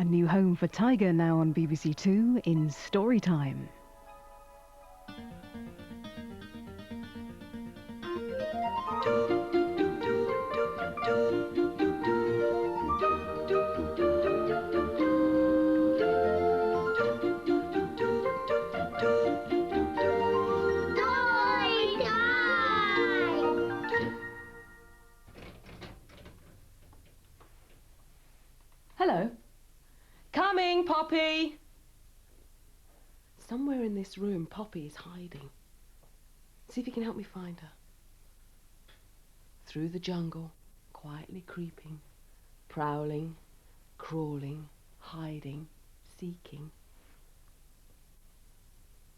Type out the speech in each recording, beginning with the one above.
A new home for Tiger now on BBC Two in Storytime. Hello. Coming, Poppy! Somewhere in this room, Poppy is hiding. See if you can help me find her. Through the jungle, quietly creeping, prowling, crawling, hiding, seeking.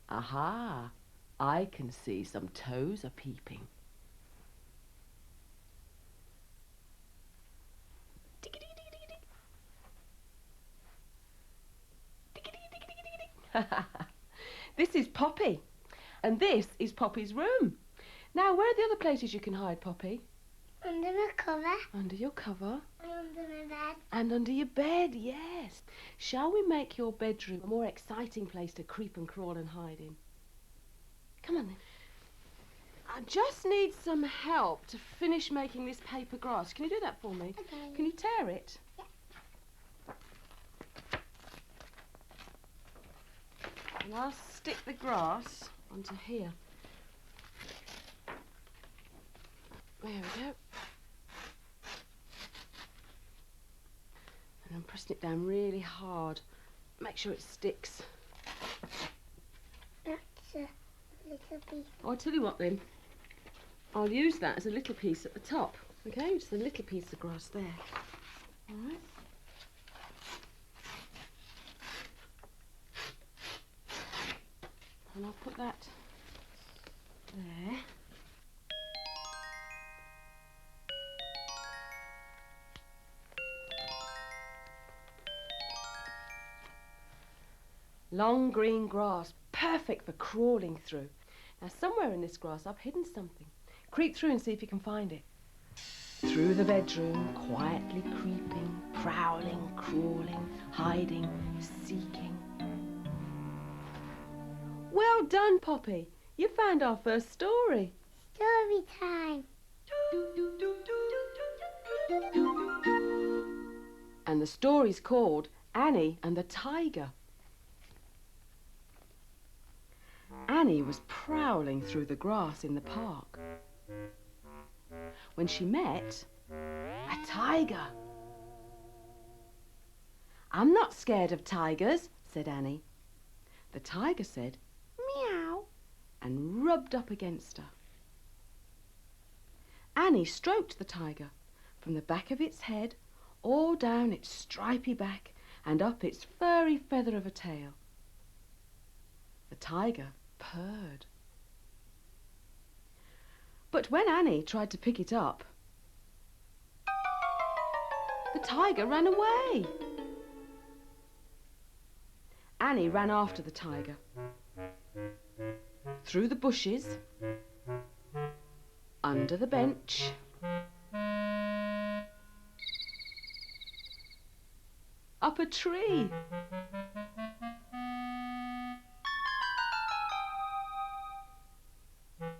Aha! I can see some toes are peeping. This is Poppy, and this is Poppy's room. Now, where are the other places you can hide, Poppy? Under my cover. Under your cover. And under my bed. And under your bed, yes. Shall we make your bedroom a more exciting place to creep and crawl and hide in? Come on then. I just need some help to finish making this paper grass. Can you do that for me? Okay. Can you tear it? Yeah. And I'll stick the grass onto here. There we go. And I'm pressing it down really hard. Make sure it sticks. That's a little piece. Oh, I'll tell you what then. I'll use that as a little piece at the top. Okay, just a little piece of grass there. All right. And I'll put that there. Long green grass, perfect for crawling through. Now, somewhere in this grass I've hidden something. Creep through and see if you can find it. Through the bedroom, quietly creeping, prowling, crawling, hiding, seeking. Well done, Poppy. You found our first story. Story time. And the story's called Annie and the Tiger. Annie was prowling through the grass in the park when she met a tiger. "I'm not scared of tigers," said Annie. The tiger said, "Meow," and rubbed up against her. Annie stroked the tiger from the back of its head, all down its stripy back and up its furry feather of a tail. The tiger purred. But when Annie tried to pick it up, the tiger ran away. Annie ran after the tiger, through the bushes, under the bench, up a tree,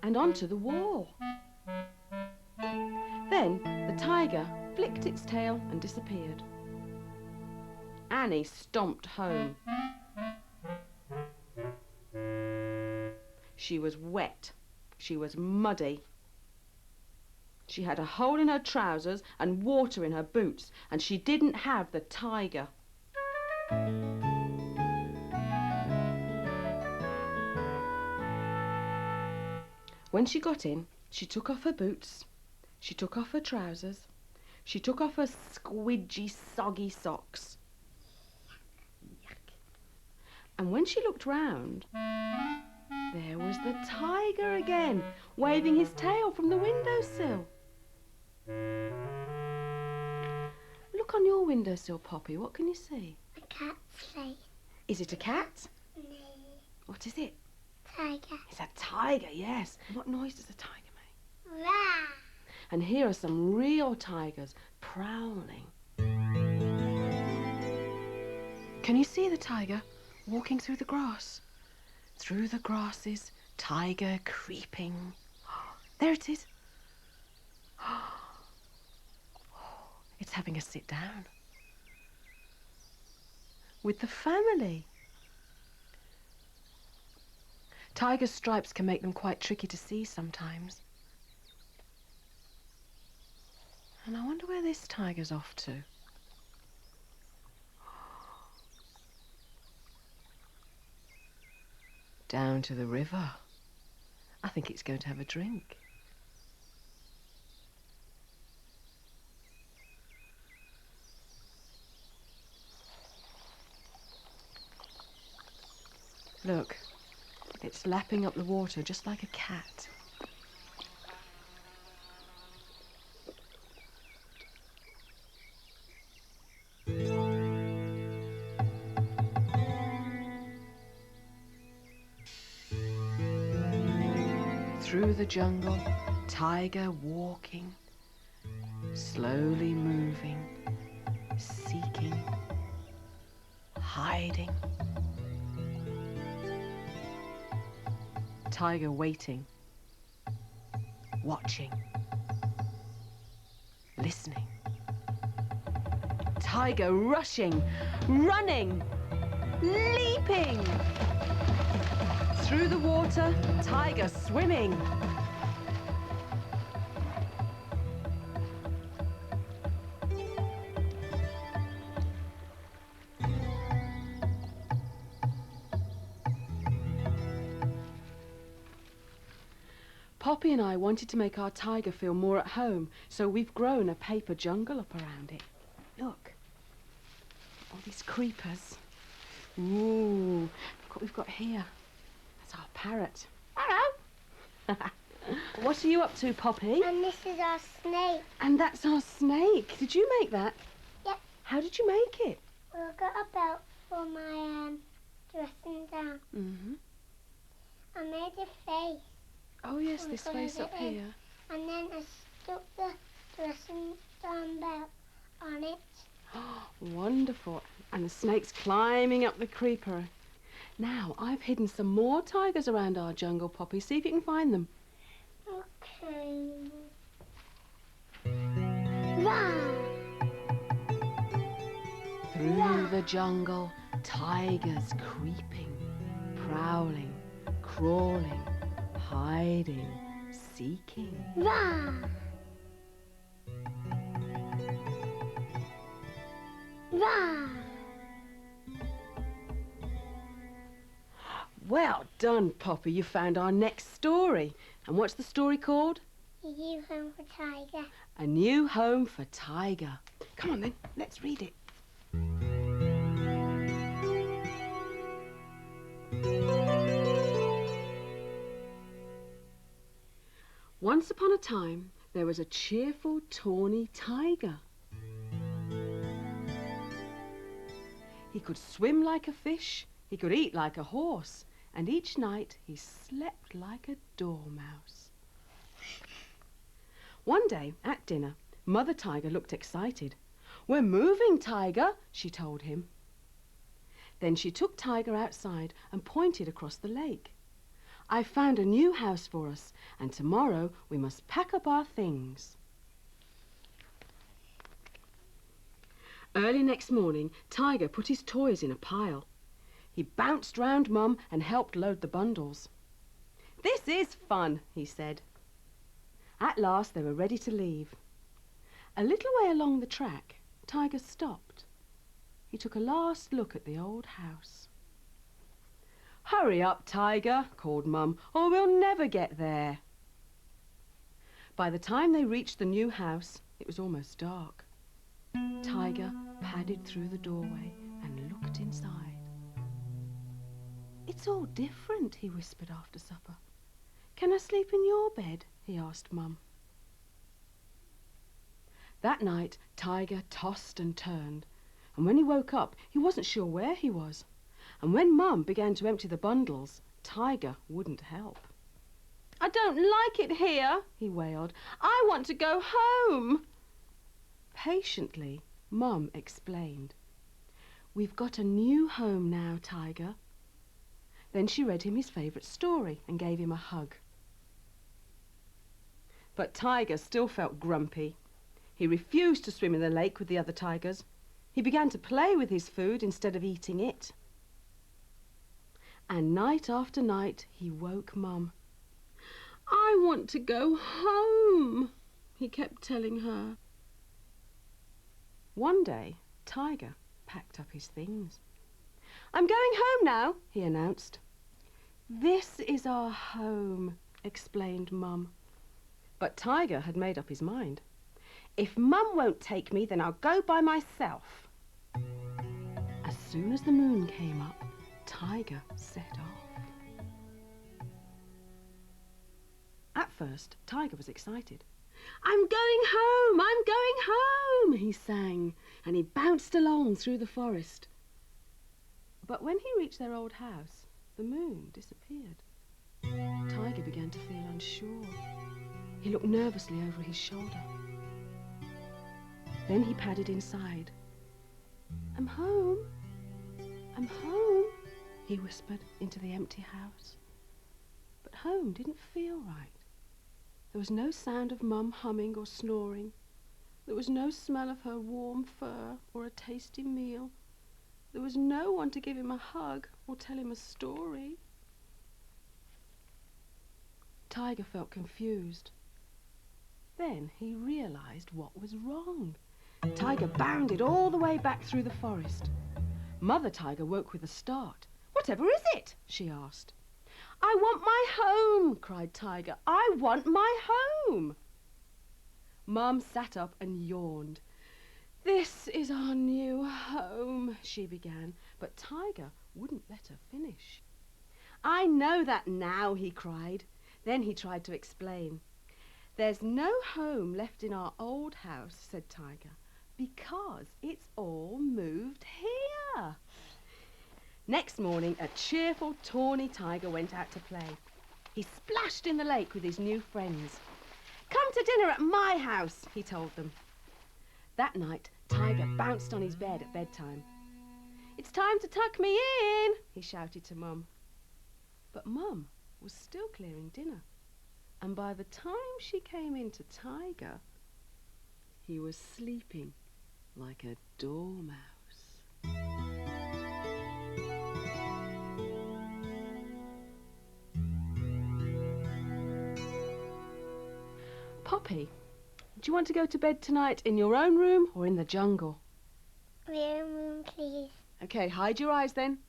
and onto the wall. Then the tiger flicked its tail and disappeared. Annie stomped home. She was wet. She was muddy. She had a hole in her trousers and water in her boots, and she didn't have the tiger. When she got in, she took off her boots, she took off her trousers, she took off her squidgy, soggy socks. Yuck. And when she looked round, there was the tiger again, waving his tail from the windowsill. Look on your windowsill, Poppy. What can you see? A cat's face. Is it a cat? No. What is it? Tiger. It's a tiger, yes. What noise does a tiger make? Rah. And here are some real tigers prowling. Can you see the tiger walking through the grass? Through the grasses, tiger creeping. There it is. It's having a sit down with the family. Tiger's stripes can make them quite tricky to see sometimes. And I wonder where this tiger's off to. Down to the river. I think it's going to have a drink. Look, it's lapping up the water just like a cat. Through the jungle, tiger walking, slowly moving, seeking, hiding. Tiger waiting, watching, listening. Tiger rushing, running, leaping. Through the water, tiger swimming. Poppy and I wanted to make our tiger feel more at home, so we've grown a paper jungle up around it. Look, all these creepers. Ooh, look what we've got here. That's our parrot. Hello. What are you up to, Poppy? And this is our snake. And that's our snake. Did you make that? Yep. How did you make it? Well, I got a belt for my dressing down. Mm-hmm. I made a face. Oh, yes, I'm this gonna face get up in. here. And then I stuck the dressing down belt on it. Wonderful. And the snake's climbing up the creeper. Now, I've hidden some more tigers around our jungle, Poppy. See if you can find them. Okay. Run! Through the jungle, tigers creeping, prowling, crawling, hiding, seeking. Run! Run! Well done, Poppy. You found our next story. And what's the story called? A new home for Tiger. A New Home for Tiger. Come on then, let's read it. Once upon a time, there was a cheerful, tawny tiger. He could swim like a fish, he could eat like a horse, and each night he slept like a dormouse. One day, at dinner, Mother Tiger looked excited. "We're moving, Tiger," she told him. Then she took Tiger outside and pointed across the lake. "I've found a new house for us, and tomorrow we must pack up our things." Early next morning, Tiger put his toys in a pile. He bounced round Mum and helped load the bundles. "This is fun," he said. At last they were ready to leave. A little way along the track, Tiger stopped. He took a last look at the old house. "Hurry up, Tiger," called Mum, "or we'll never get there." By the time they reached the new house, it was almost dark. Tiger padded through the doorway and looked inside. "It's all different," he whispered after supper. "Can I sleep in your bed?" he asked Mum. That night, Tiger tossed and turned, and when he woke up, he wasn't sure where he was. And when Mum began to empty the bundles, Tiger wouldn't help. "I don't like it here," he wailed. "I want to go home." Patiently, Mum explained. "We've got a new home now, Tiger." Then she read him his favourite story and gave him a hug. But Tiger still felt grumpy. He refused to swim in the lake with the other tigers. He began to play with his food instead of eating it. And night after night he woke Mum. "I want to go home," he kept telling her. One day, Tiger packed up his things. "I'm going home now," he announced. "This is our home," explained Mum. But Tiger had made up his mind. "If Mum won't take me, then I'll go by myself." As soon as the moon came up, Tiger set off. At first, Tiger was excited. "I'm going home! I'm going home!" he sang, and he bounced along through the forest. But when he reached their old house, the moon disappeared. Tiger began to feel unsure. He looked nervously over his shoulder. Then he padded inside. "I'm home! I'm home!" he whispered into the empty house. But home didn't feel right. There was no sound of Mum humming or snoring. There was no smell of her warm fur or a tasty meal. There was no one to give him a hug or tell him a story. Tiger felt confused. Then he realized what was wrong. Tiger bounded all the way back through the forest. Mother Tiger woke with a start. "Whatever is it?" she asked. "I want my home," cried Tiger. "I want my home." Mum sat up and yawned. "This is our new home," she began, but Tiger wouldn't let her finish. "I know that now," he cried. Then he tried to explain. "There's no home left in our old house," said Tiger, "because it's all moved here." Next morning, a cheerful, tawny tiger went out to play. He splashed in the lake with his new friends. "Come to dinner at my house," he told them. That night, Tiger bounced on his bed at bedtime. "It's time to tuck me in," he shouted to Mum. But Mum was still clearing dinner, and by the time she came in to Tiger, he was sleeping like a dormouse. Poppy, do you want to go to bed tonight in your own room or in the jungle? Real moon, please. Okay, hide your eyes then.